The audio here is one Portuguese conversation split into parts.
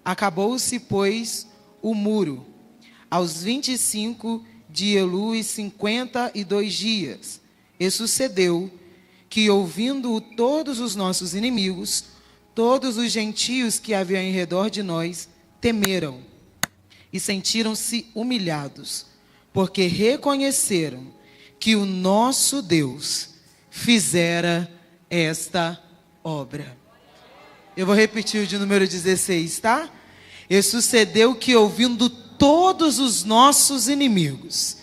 Acabou-se, pois, o muro, aos 25 de Elul e 52 dias. E sucedeu que, ouvindo todos os nossos inimigos, todos os gentios que haviam em redor de nós, temeram e sentiram-se humilhados, porque reconheceram que o nosso Deus fizera esta obra. Eu vou repetir o de número 16, tá? E sucedeu que, ouvindo todos os nossos inimigos,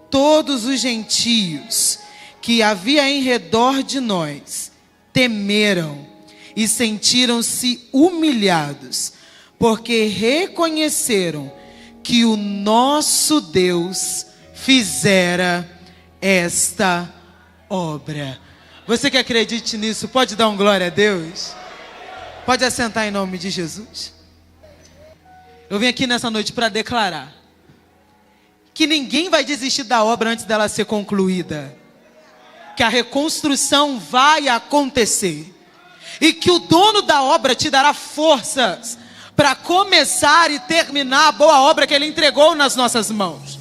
todos os gentios que havia em redor de nós, temeram e sentiram-se humilhados, porque reconheceram que o nosso Deus fizera esta obra. Você que acredite nisso, pode dar um glória a Deus? Pode assentar em nome de Jesus. Eu vim aqui nessa noite para declarar que ninguém vai desistir da obra antes dela ser concluída, que a reconstrução vai acontecer e que o dono da obra te dará forças para começar e terminar a boa obra que Ele entregou nas nossas mãos,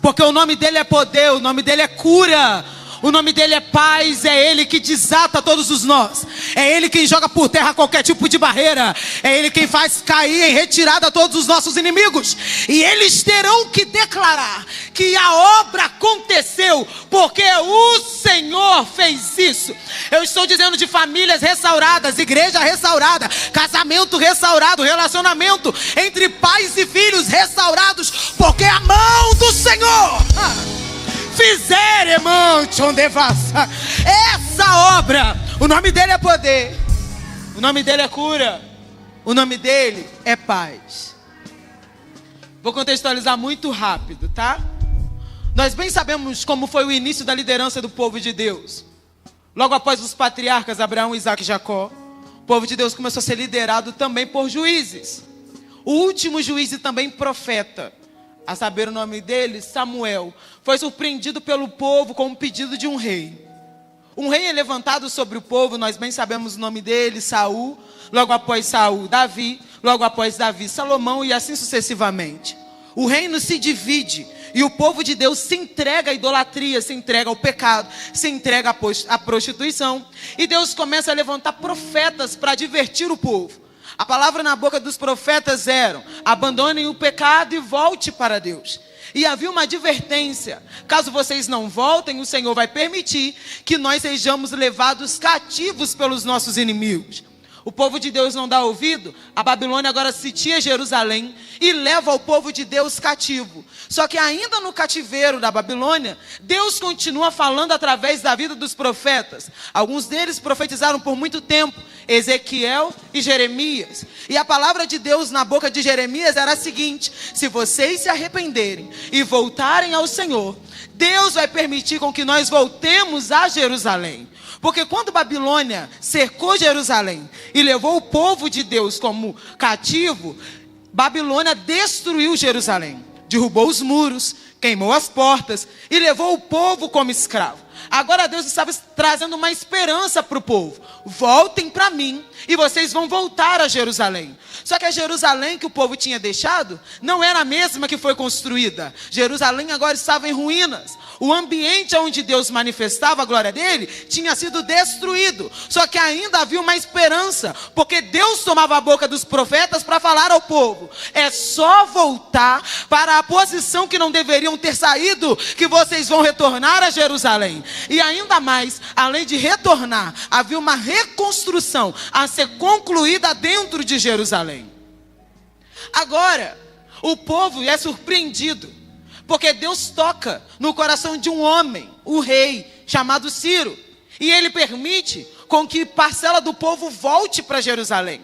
porque o nome dEle é poder, o nome dEle é cura, o nome dEle é paz, é Ele que desata todos os nós, é Ele quem joga por terra qualquer tipo de barreira, é Ele quem faz cair em retirada todos os nossos inimigos, e eles terão que declarar que a obra aconteceu, porque o Senhor fez isso. Eu estou dizendo de famílias restauradas, igreja restaurada, casamento restaurado, relacionamento entre pais e filhos restaurados, porque a mão do Senhor fizer, irmão, onde faça essa obra. O nome dEle é poder, o nome dEle é cura, o nome dEle é paz. Vou contextualizar muito rápido, tá? Nós bem sabemos como foi o início da liderança do povo de Deus. Logo após os patriarcas Abraão, Isaac e Jacó, o povo de Deus começou a ser liderado também por juízes. O último juiz e também profeta, a saber o nome dele, Samuel, foi surpreendido pelo povo com um pedido de um rei. Um rei é levantado sobre o povo, nós bem sabemos o nome dele, Saul, logo após Saul, Davi, logo após Davi, Salomão e assim sucessivamente. O reino se divide e o povo de Deus se entrega à idolatria, se entrega ao pecado, se entrega à prostituição. E Deus começa a levantar profetas para divertir o povo. A palavra na boca dos profetas era: abandonem o pecado e volte para Deus. E havia uma advertência: caso vocês não voltem, o Senhor vai permitir que nós sejamos levados cativos pelos nossos inimigos. O povo de Deus não dá ouvido, a Babilônia agora sitia Jerusalém e leva o povo de Deus cativo. Só que ainda no cativeiro da Babilônia, Deus continua falando através da vida dos profetas. Alguns deles profetizaram por muito tempo, Ezequiel e Jeremias. E a palavra de Deus na boca de Jeremias era a seguinte: se vocês se arrependerem e voltarem ao Senhor, Deus vai permitir com que nós voltemos a Jerusalém. Porque quando Babilônia cercou Jerusalém e levou o povo de Deus como cativo, Babilônia destruiu Jerusalém, derrubou os muros, queimou as portas e levou o povo como escravo. Agora Deus estava trazendo uma esperança para o povo: voltem para mim e vocês vão voltar a Jerusalém. Só que a Jerusalém que o povo tinha deixado não era a mesma que foi construída. Jerusalém agora estava em ruínas. O ambiente onde Deus manifestava a glória dele tinha sido destruído. Só que ainda havia uma esperança, porque Deus tomava a boca dos profetas para falar ao povo: é só voltar para a posição que não deveriam ter saído, que vocês vão retornar a Jerusalém. E ainda mais, além de retornar, havia uma reconstrução a ser concluída dentro de Jerusalém. Agora, o povo é surpreendido, porque Deus toca no coração de um homem, o rei, chamado Ciro. E ele permite com que parcela do povo volte para Jerusalém.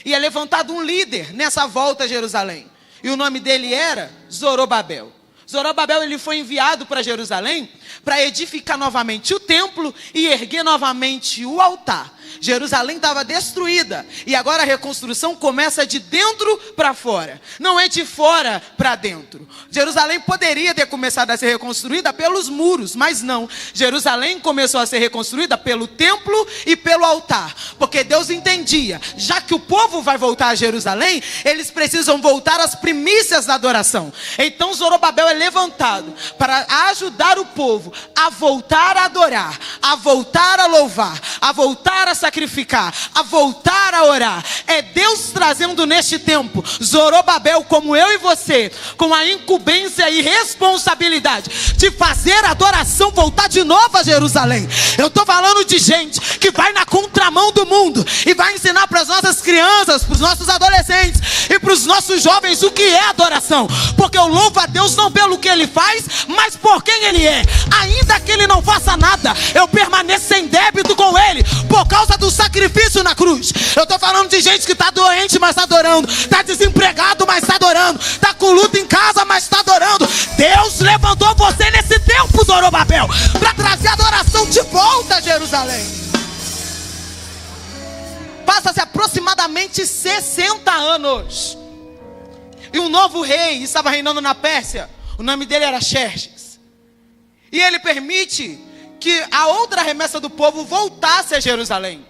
E é levantado um líder nessa volta a Jerusalém. E o nome dele era Zorobabel. Zorobabel, ele foi enviado para Jerusalém para edificar novamente o templo e erguer novamente o altar. Jerusalém estava destruída. E agora a reconstrução começa de dentro para fora. Não é de fora para dentro. Jerusalém poderia ter começado a ser reconstruída pelos muros, mas não. Jerusalém começou a ser reconstruída pelo templo e pelo altar. Porque Deus entendia, já que o povo vai voltar a Jerusalém, eles precisam voltar às primícias da adoração. Então Zorobabel é levantado para ajudar o povo a voltar a adorar, a voltar a louvar, a voltar a sacrificar, a voltar a orar. É Deus trazendo neste tempo Zorobabel, como eu e você, com a incumbência e responsabilidade de fazer a adoração voltar de novo a Jerusalém. Eu estou falando de gente que vai na contramão do mundo e vai ensinar para as nossas crianças, para os nossos adolescentes e para os nossos jovens o que é adoração. Porque eu louvo a Deus não pelo que Ele faz, mas por quem Ele é. Ainda que Ele não faça nada, eu permaneço em débito com Ele por causa do sacrifício na cruz. Eu estou falando de gente que está doente, mas está adorando, está desempregado, mas está adorando, está com luta em casa, mas está adorando. Deus levantou você nesse tempo, Zorobabel, para trazer a adoração de volta a Jerusalém. Passa-se aproximadamente 60 anos e um novo rei estava reinando na Pérsia. O nome dele era Xerxes. E ele permite que a outra remessa do povo voltasse a Jerusalém.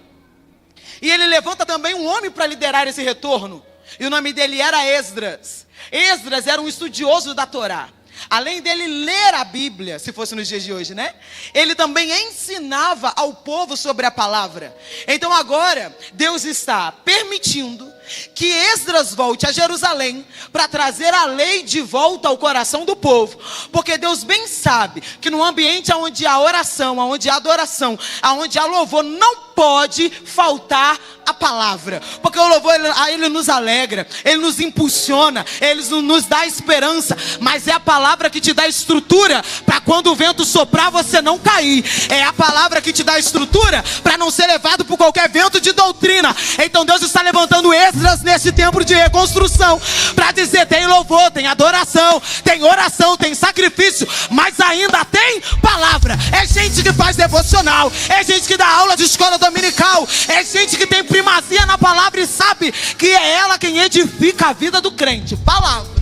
E ele levanta também um homem para liderar esse retorno. E o nome dele era Esdras. Esdras era um estudioso da Torá. Além dele ler a Bíblia, se fosse nos dias de hoje, né? Ele também ensinava ao povo sobre a palavra. Então agora, Deus está permitindo que Esdras volte a Jerusalém para trazer a lei de volta ao coração do povo. Porque Deus bem sabe que no ambiente onde há oração, onde há adoração, onde há louvor, não pode faltar a palavra. Porque o louvor, ele nos alegra, ele nos impulsiona, ele nos dá esperança. Mas é a palavra que te dá estrutura para quando o vento soprar você não cair. É a palavra que te dá estrutura para não ser levado por qualquer vento de doutrina. Então Deus está levantando Esdras nesse tempo de reconstrução para dizer: tem louvor, tem adoração, tem oração, tem sacrifício, mas ainda tem palavra. É gente que faz devocional, é gente que dá aula de escola dominical, é gente que tem primazia na palavra e sabe que é ela quem edifica a vida do crente. Palavra.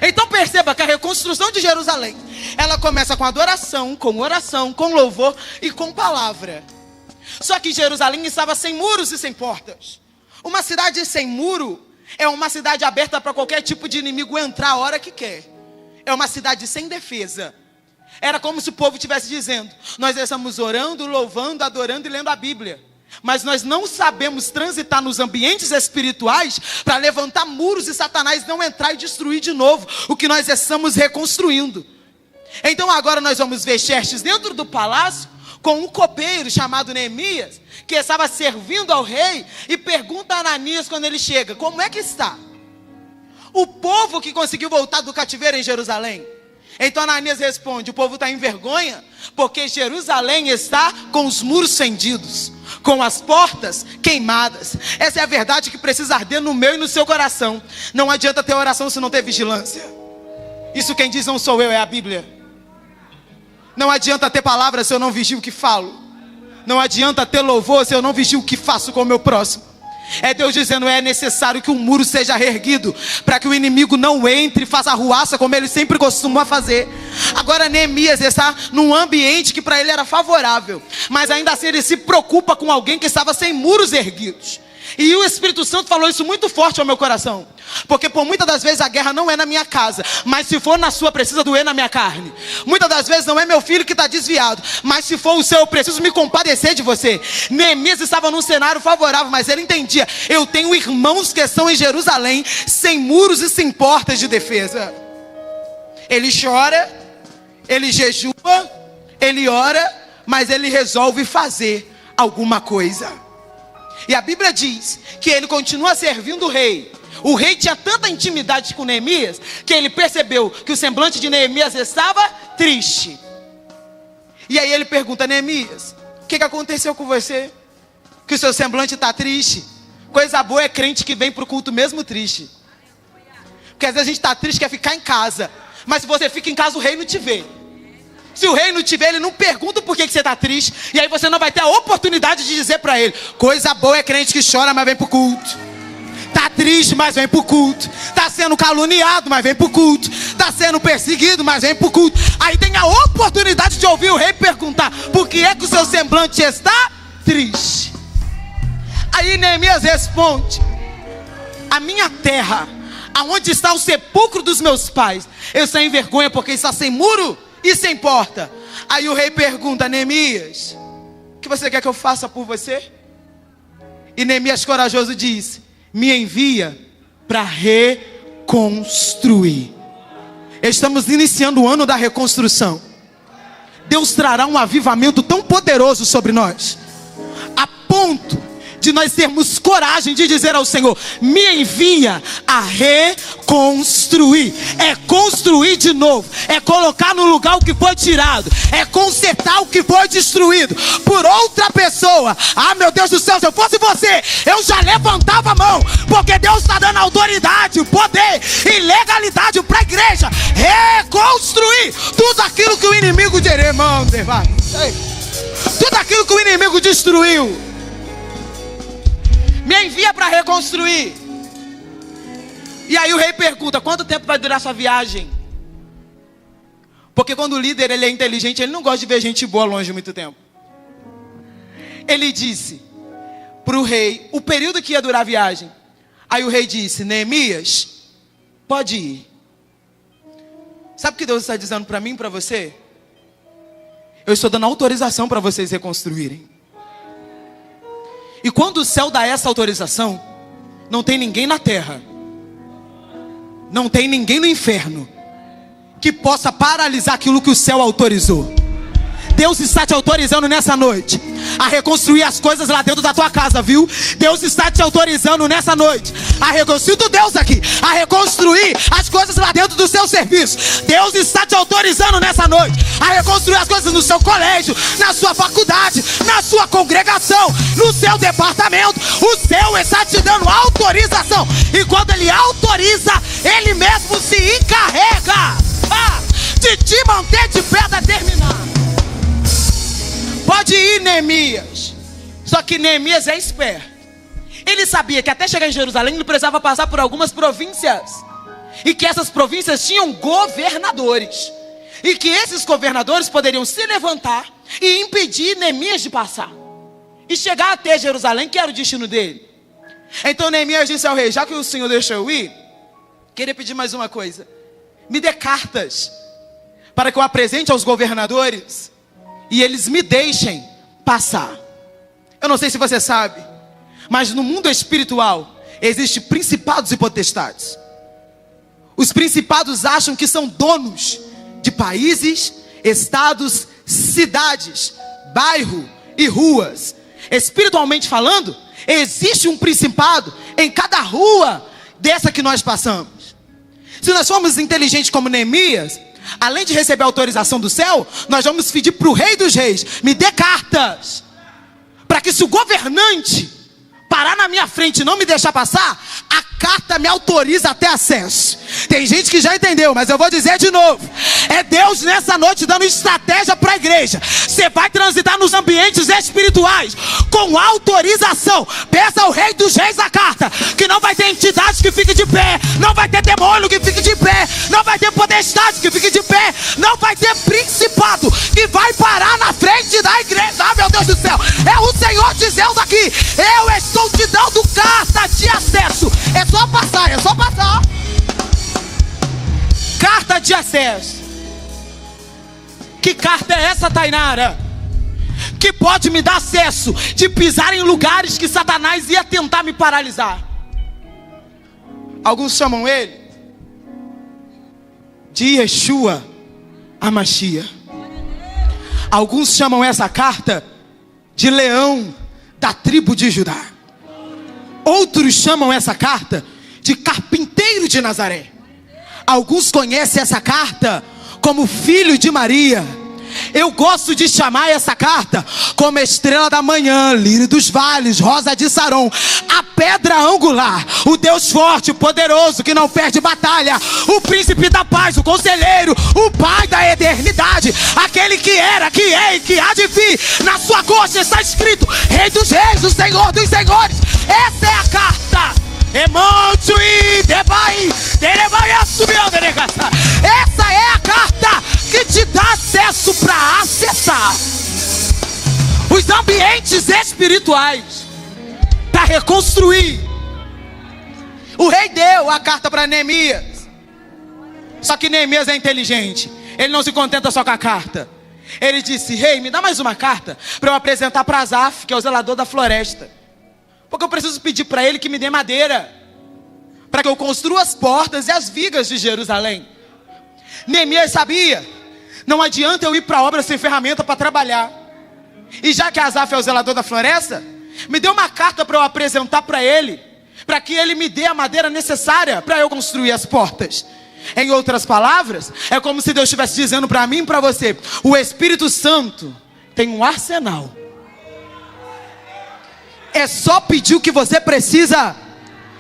Então perceba que a reconstrução de Jerusalém, ela começa com adoração, com oração, com louvor e com palavra. Só que Jerusalém estava sem muros e sem portas. Uma cidade sem muro é uma cidade aberta para qualquer tipo de inimigo entrar a hora que quer. É uma cidade sem defesa. Era como se o povo estivesse dizendo: nós estamos orando, louvando, adorando e lendo a Bíblia, mas nós não sabemos transitar nos ambientes espirituais para levantar muros e Satanás não entrar e destruir de novo o que nós estamos reconstruindo. Então agora nós vamos ver Xerxes dentro do palácio com um copeiro chamado Neemias, que estava servindo ao rei, e pergunta a Ananias quando ele chega: como é que está o povo que conseguiu voltar do cativeiro em Jerusalém? Então Ananias responde: o povo está em vergonha, porque Jerusalém está com os muros fendidos, com as portas queimadas. Essa é a verdade que precisa arder no meu e no seu coração. Não adianta ter oração se não ter vigilância. Isso quem diz não sou eu, é a Bíblia. Não adianta ter palavra se eu não vigio o que falo. Não adianta ter louvor se eu não vigio o que faço com o meu próximo. É Deus dizendo: é necessário que um muro seja reerguido para que o inimigo não entre e faça arruaça como ele sempre costuma fazer. Agora Neemias está num ambiente que para ele era favorável, mas ainda assim ele se preocupa com alguém que estava sem muros erguidos. E o Espírito Santo falou isso muito forte ao meu coração. Porque por muitas das vezes a guerra não é na minha casa, mas se for na sua, precisa doer na minha carne. Muitas das vezes não é meu filho que está desviado, mas se for o seu, eu preciso me compadecer de você. Neemias estava num cenário favorável, mas ele entendia: eu tenho irmãos que estão em Jerusalém, sem muros e sem portas de defesa. Ele chora, ele jejua, ele ora, mas ele resolve fazer alguma coisa. E a Bíblia diz que ele continua servindo o rei. O rei tinha tanta intimidade com Neemias que ele percebeu que o semblante de Neemias estava triste. E aí ele pergunta: Neemias, o que aconteceu com você? Que o seu semblante está triste? Coisa boa é crente que vem para o culto mesmo triste. Porque às vezes a gente está triste, quer ficar em casa, mas se você fica em casa o rei não te vê. Se o rei não tiver, ele não pergunta por que você está triste. E aí você não vai ter a oportunidade de dizer para ele: coisa boa é crente que chora, mas vem para o culto. Está triste, mas vem para o culto. Está sendo caluniado, mas vem para o culto. Está sendo perseguido, mas vem para o culto. Aí tem a oportunidade de ouvir o rei perguntar: por que é que o seu semblante está triste? Aí Neemias responde: a minha terra, aonde está o sepulcro dos meus pais, eu estou em vergonha porque está sem muro e sem porta. Aí o rei pergunta: Neemias, o que você quer que eu faça por você? E Neemias corajoso diz: me envia para reconstruir. Estamos iniciando o ano da reconstrução. Deus trará um avivamento tão poderoso sobre nós, a ponto de nós termos coragem de dizer ao Senhor: me envia a reconstruir. É construir de novo, é colocar no lugar o que foi tirado, é consertar o que foi destruído por outra pessoa. Ah, meu Deus do céu, se eu fosse você, eu já levantava a mão, porque Deus está dando autoridade, poder e legalidade para a igreja reconstruir tudo aquilo que o inimigo tudo aquilo que o inimigo destruiu. Me envia para reconstruir. E aí o rei pergunta: quanto tempo vai durar sua viagem? Porque quando o líder ele é inteligente, ele não gosta de ver gente boa longe muito tempo. Ele disse para o rei o período que ia durar a viagem. Aí o rei disse: Neemias, pode ir. Sabe o que Deus está dizendo para mim e para você? Eu estou dando autorização para vocês reconstruírem. E quando o céu dá essa autorização, não tem ninguém na terra, não tem ninguém no inferno que possa paralisar aquilo que o céu autorizou. Deus está te autorizando nessa noite a reconstruir as coisas lá dentro da tua casa, viu? Deus está te autorizando nessa noite a reconstruir, Deus aqui, a reconstruir as coisas lá dentro do seu serviço. Deus está te autorizando nessa noite a reconstruir as coisas no seu colégio, na sua faculdade, na sua congregação, no seu departamento. O céu está te dando autorização. E quando Ele autoriza, Ele mesmo se encarrega de te manter de pé até terminar. Pode ir, Neemias. Só que Neemias é esperto. Ele sabia que até chegar em Jerusalém ele precisava passar por algumas províncias, e que essas províncias tinham governadores, e que esses governadores poderiam se levantar e impedir Neemias de passar e chegar até Jerusalém, que era o destino dele. Então Neemias disse ao rei: já que o senhor deixou eu ir, queria pedir mais uma coisa: me dê cartas para que eu apresente aos governadores e eles me deixem passar. Eu não sei se você sabe, mas no mundo espiritual existem principados e potestades. Os principados acham que são donos de países, estados, cidades, bairro e ruas. Espiritualmente falando, existe um principado em cada rua dessa que nós passamos. Se nós formos inteligentes como Neemias, além de receber a autorização do céu, nós vamos pedir para o Rei dos Reis: me dê cartas, para que se o governante parar na minha frente e não me deixar passar, a carta me autoriza até acesso. Tem gente que já entendeu, mas eu vou dizer de novo: é Deus nessa noite dando estratégia para a igreja. Você vai transitar nos ambientes espirituais com autorização. Peça ao Rei dos Reis a carta, que não vai ter entidade que fique de pé, não vai ter demônio que fique de pé, não vai ter potestade que fique de pé, não vai ter principado que vai parar na frente da igreja. Ah, meu Deus do céu, é o Senhor dizendo aqui: eu estou te dando carta de acesso. É só passar, é só passar. Carta de acesso. Que carta é essa, Tainara? Que pode me dar acesso de pisar em lugares que Satanás ia tentar me paralisar. Alguns chamam ele de Yeshua HaMashiach. Alguns chamam essa carta de leão da tribo de Judá. Outros chamam essa carta de carpinteiro de Nazaré. Alguns conhecem essa carta como filho de Maria. Eu gosto de chamar essa carta como estrela da manhã, lírio dos vales, rosa de Saron, a pedra angular, o Deus forte, poderoso, que não perde batalha, o príncipe da paz, o conselheiro, o pai da eternidade, aquele que era, que é e que há de vir. Na sua coxa está escrito: Rei dos reis, o Senhor dos senhores. Essa é a carta. Essa é a carta que te dá acesso para acessar os ambientes espirituais, para reconstruir. O rei deu a carta para Neemias. Só que Neemias é inteligente. Ele não se contenta só com a carta. Ele disse: rei, me dá mais uma carta para eu apresentar para Asaf, que é o zelador da floresta. Porque eu preciso pedir para ele que me dê madeira, para que eu construa as portas e as vigas de Jerusalém. Neemias sabia: não adianta eu ir para a obra sem ferramenta para trabalhar. E já que Asaf é o zelador da floresta, me dê uma carta para eu apresentar para ele, para que ele me dê a madeira necessária para eu construir as portas. Em outras palavras, é como se Deus estivesse dizendo para mim e para você: o Espírito Santo tem um arsenal. É só pedir o que você precisa.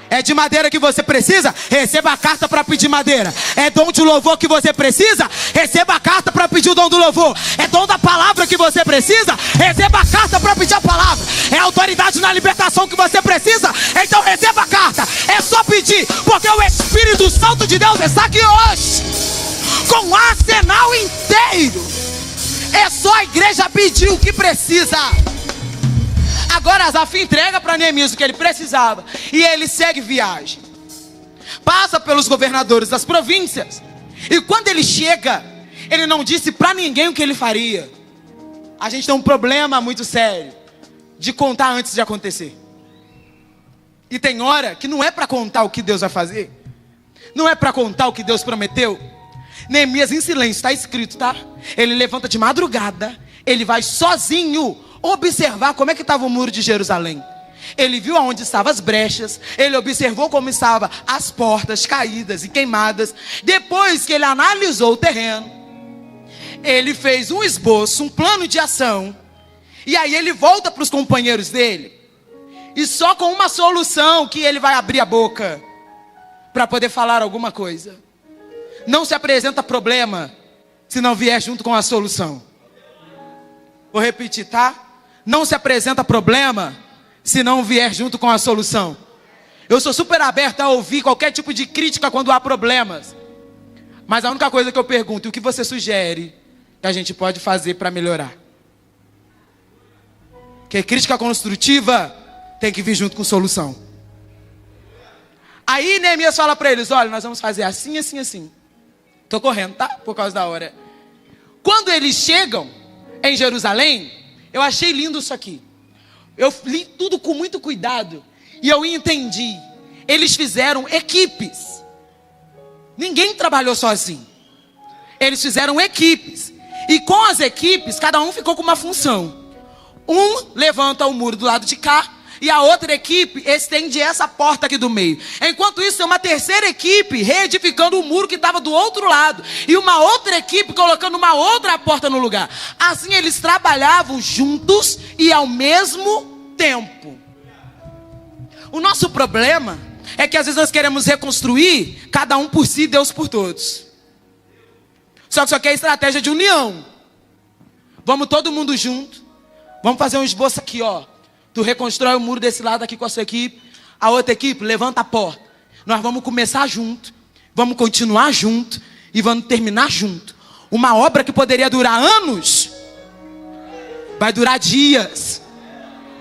É de madeira que você precisa? Receba a carta para pedir madeira. É dom de louvor que você precisa? Receba a carta para pedir o dom do louvor. É dom da palavra que você precisa? Receba a carta para pedir a palavra. É autoridade na libertação que você precisa? Então receba a carta. É só pedir, porque o Espírito Santo de Deus está aqui hoje com o arsenal inteiro. É só a igreja pedir o que precisa. Agora Asaf entrega para Neemias o que ele precisava, e ele segue viagem. Passa pelos governadores das províncias. E quando ele chega, ele não disse para ninguém o que ele faria. A gente tem um problema muito sério de contar antes de acontecer. E tem hora que não é para contar o que Deus vai fazer. Não é para contar o que Deus prometeu. Neemias em silêncio, está escrito, tá? Ele levanta de madrugada, ele vai sozinho observar como é que estava o muro de Jerusalém. Ele viu aonde estavam as brechas. Ele observou como estavam as portas caídas e queimadas. Depois que ele analisou o terreno, ele fez um esboço, um plano de ação. E aí ele volta para os companheiros dele, e só com uma solução que ele vai abrir a boca para poder falar alguma coisa. Não se apresenta problema se não vier junto com a solução. Vou repetir, tá? Não se apresenta problema se não vier junto com a solução. Eu sou super aberto a ouvir qualquer tipo de crítica quando há problemas. Mas a única coisa que eu pergunto: o que você sugere que a gente pode fazer para melhorar? Porque crítica construtiva tem que vir junto com solução. Aí Neemias fala para eles: olha, nós vamos fazer assim, assim, assim. Estou correndo, tá? Por causa da hora. Quando eles chegam em Jerusalém, eu achei lindo isso aqui. Eu li tudo com muito cuidado e eu entendi. Eles fizeram equipes. Ninguém trabalhou sozinho. Eles fizeram equipes. E com as equipes, cada um ficou com uma função. Um levanta o muro do lado de cá, e a outra equipe estende essa porta aqui do meio. Enquanto isso, tem uma terceira equipe reedificando o muro que estava do outro lado, e uma outra equipe colocando uma outra porta no lugar. Assim eles trabalhavam juntos e ao mesmo tempo. O nosso problema é que às vezes nós queremos reconstruir cada um por si, Deus por todos. Só que isso aqui é estratégia de união. Vamos todo mundo junto. Vamos fazer um esboço aqui, ó. Tu reconstrói o muro desse lado aqui com a sua equipe. A outra equipe levanta a porta. Nós vamos começar junto, vamos continuar junto e vamos terminar junto. Uma obra que poderia durar anos vai durar dias.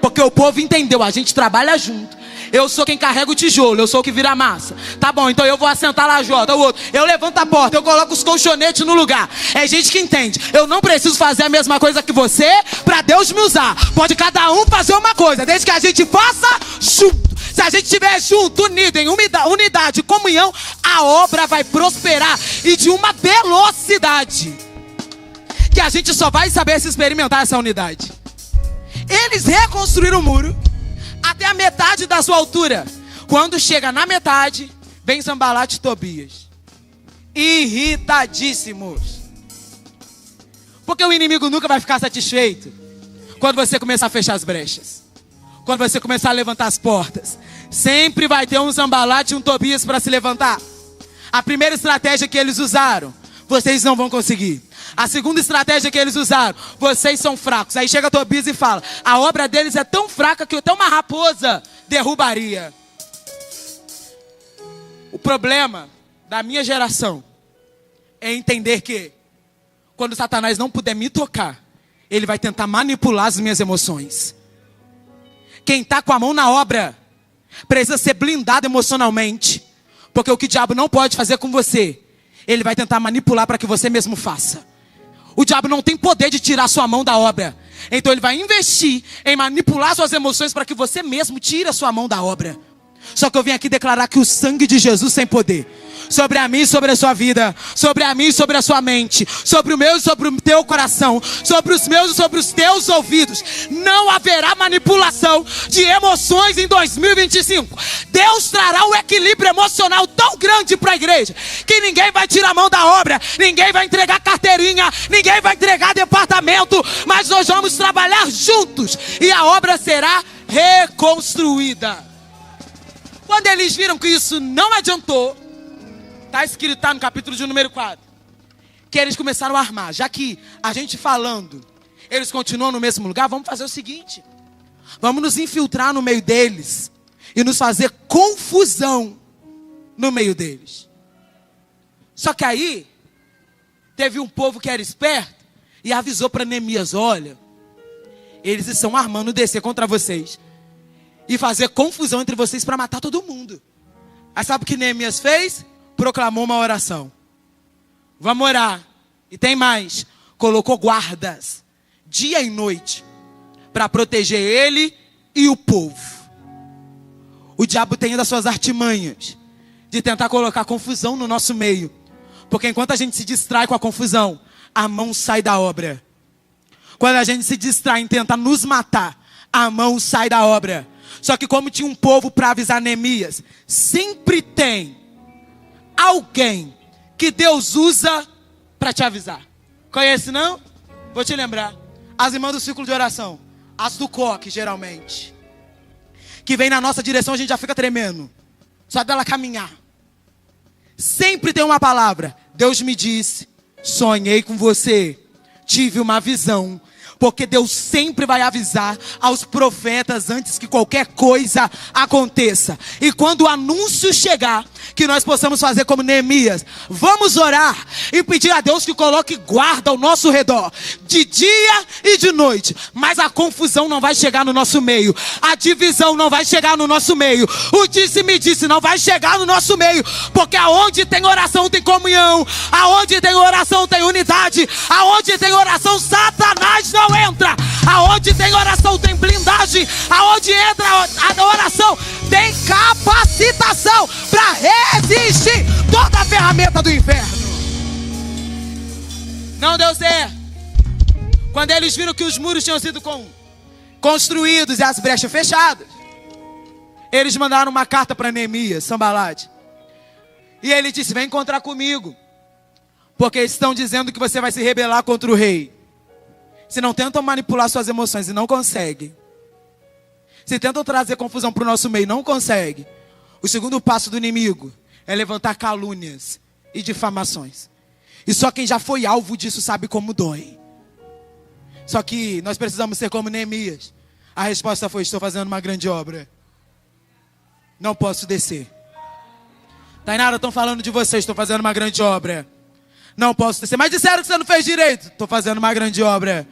Porque o povo entendeu, a gente trabalha junto. Eu sou quem carrega o tijolo, eu sou o que vira a massa. Tá bom, então eu vou assentar lá a Jota, o outro. Eu levanto a porta, eu coloco os colchonetes no lugar. É gente que entende. Eu não preciso fazer a mesma coisa que você para Deus me usar. Pode cada um fazer uma coisa, desde que a gente faça junto. Se a gente estiver junto, unido, em unidade, comunhão, a obra vai prosperar. E de uma velocidade que a gente só vai saber se experimentar essa unidade. Eles reconstruíram o muro até a metade da sua altura. Quando chega na metade, vem Sanbalate e Tobias, irritadíssimos. Porque o inimigo nunca vai ficar satisfeito quando você começar a fechar as brechas. Quando você começar a levantar as portas. Sempre vai ter um Sanbalate e um Tobias para se levantar. A primeira estratégia que eles usaram, vocês não vão conseguir. A segunda estratégia que eles usaram, vocês são fracos. Aí chega Tobias e fala, a obra deles é tão fraca que até uma raposa derrubaria. O problema da minha geração é entender que quando Satanás não puder me tocar, ele vai tentar manipular as minhas emoções. Quem está com a mão na obra precisa ser blindado emocionalmente. Porque o que o diabo não pode fazer com você, ele vai tentar manipular para que você mesmo faça. O diabo não tem poder de tirar sua mão da obra. Então ele vai investir em manipular suas emoções para que você mesmo tire a sua mão da obra. Só que eu vim aqui declarar que o sangue de Jesus tem poder. Sobre a mim e sobre a sua vida. Sobre a mim e sobre a sua mente. Sobre o meu e sobre o teu coração. Sobre os meus e sobre os teus ouvidos. Não haverá manipulação de emoções em 2025. Deus trará um equilíbrio emocional tão grande para a igreja que ninguém vai tirar a mão da obra. Ninguém vai entregar carteirinha. Ninguém vai entregar departamento. Mas nós vamos trabalhar juntos. E a obra será reconstruída. Quando eles viram que isso não adiantou, está escrito no capítulo de número 4, que eles começaram a armar. Já que a gente falando, eles continuam no mesmo lugar, vamos fazer o seguinte. Vamos nos infiltrar no meio deles e nos fazer confusão no meio deles. Só que aí, teve um povo que era esperto e avisou para Neemias, olha, eles estão armando descer contra vocês e fazer confusão entre vocês para matar todo mundo. Aí sabe o que Neemias fez? Proclamou uma oração. Vamos orar. E tem mais. Colocou guardas dia e noite para proteger ele e o povo. O diabo tem das suas artimanhas de tentar colocar confusão no nosso meio. Porque enquanto a gente se distrai com a confusão, a mão sai da obra. Quando a gente se distrai em tentar nos matar, a mão sai da obra. Só que como tinha um povo para avisar Neemias, sempre tem alguém que Deus usa para te avisar. Conhece não? Vou te lembrar. As irmãs do círculo de oração. As do coque, geralmente. Que vem na nossa direção, a gente já fica tremendo. Só dela caminhar. Sempre tem uma palavra. Deus me disse, sonhei com você, tive uma visão. Porque Deus sempre vai avisar aos profetas antes que qualquer coisa aconteça. E quando o anúncio chegar, que nós possamos fazer como Neemias. Vamos orar e pedir a Deus que coloque guarda ao nosso redor. De dia e de noite. Mas a confusão não vai chegar no nosso meio. A divisão não vai chegar no nosso meio. O disse-me-disse não vai chegar no nosso meio. Porque aonde tem oração tem comunhão. Aonde tem oração tem unidade. Aonde tem oração Satanás não entra. Aonde tem oração tem blindagem. Aonde entra a oração tem capacitação para resistir toda a ferramenta do inferno. Não deu certo. Quando eles viram que os muros tinham sido construídos e as brechas fechadas, eles mandaram uma carta para Neemias, Sanbalate. E ele disse, vem encontrar comigo. Porque estão dizendo que você vai se rebelar contra o rei. Se não tentam manipular suas emoções e não conseguem. Se tentam trazer confusão para o nosso meio e não conseguem. O segundo passo do inimigo é levantar calúnias e difamações. E só quem já foi alvo disso sabe como dói. Só que nós precisamos ser como Neemias. A resposta foi, estou fazendo uma grande obra. Não posso descer. Tainara, estão falando de você, estou fazendo uma grande obra. Não posso descer. Mas disseram que você não fez direito. Estou fazendo uma grande obra.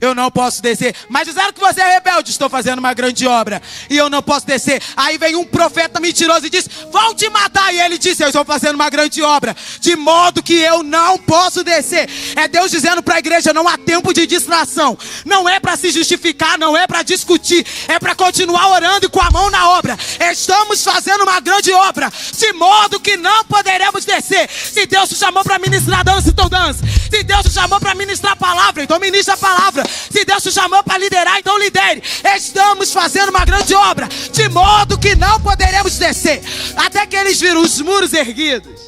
Eu não posso descer. Mas disseram que você é rebelde. Estou fazendo uma grande obra. E eu não posso descer. Aí vem um profeta mentiroso e diz, vão te matar. E ele disse, eu estou fazendo uma grande obra. De modo que eu não posso descer. É Deus dizendo para a igreja, não há tempo de distração. Não é para se justificar, não é para discutir. É para continuar orando e com a mão na obra. Estamos fazendo uma grande obra. De modo que não poderemos descer. Se Deus te chamou para ministrar dança, então dança. Se Deus te chamou para ministrar a palavra, então ministra a palavra. Se Deus te chamou para liderar, então lidere. Estamos fazendo uma grande obra, de modo que não poderemos descer. Até que eles viram os muros erguidos.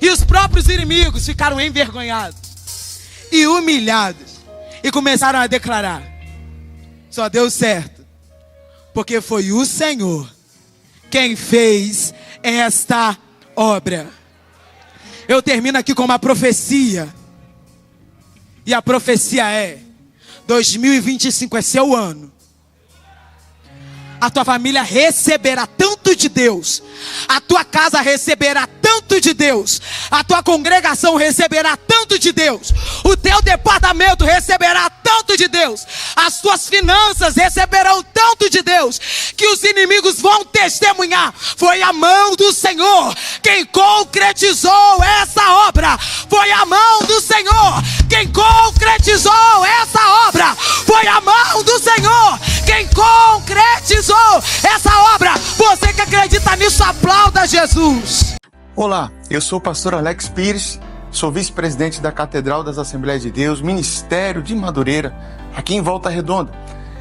E os próprios inimigos ficaram envergonhados. e humilhados. E começaram a declarar: só deu certo porque foi o Senhor quem fez esta obra. Eu termino aqui com uma profecia. E a profecia é: 2025 é seu ano. A tua família receberá tanto de Deus. A tua casa receberá tanto de Deus. A tua congregação receberá tanto de Deus. O teu departamento receberá tanto de Deus. As tuas finanças receberão tanto de Deus, que os inimigos vão testemunhar: foi a mão do Senhor quem concretizou essa obra. Foi a mão do Senhor quem concretizou essa obra. Foi a mão do Senhor quem concretizou essa obra. Você que acredita nisso, aplauda Jesus. Olá, eu sou o pastor Alex Pires, sou vice-presidente da Catedral das Assembleias de Deus, Ministério de Madureira, aqui em Volta Redonda.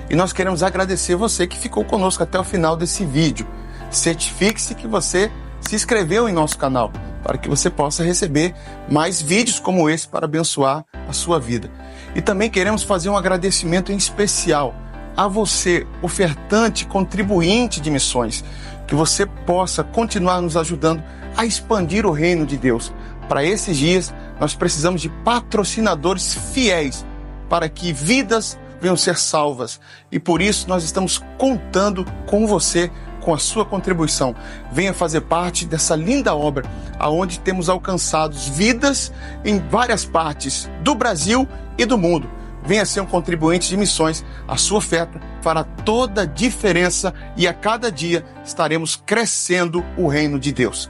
E nós queremos agradecer você que ficou conosco até o final desse vídeo. Certifique-se que você se inscreveu em nosso canal, para que você possa receber mais vídeos como esse para abençoar a sua vida. E também queremos fazer um agradecimento em especial a você, ofertante, contribuinte de missões, que você possa continuar nos ajudando a expandir o reino de Deus. Para esses dias, nós precisamos de patrocinadores fiéis para que vidas venham ser salvas. E por isso nós estamos contando com você, com a sua contribuição. Venha fazer parte dessa linda obra, aonde temos alcançado vidas em várias partes do Brasil e do mundo. Venha ser um contribuinte de missões. A sua oferta fará toda a diferença e a cada dia estaremos crescendo o reino de Deus.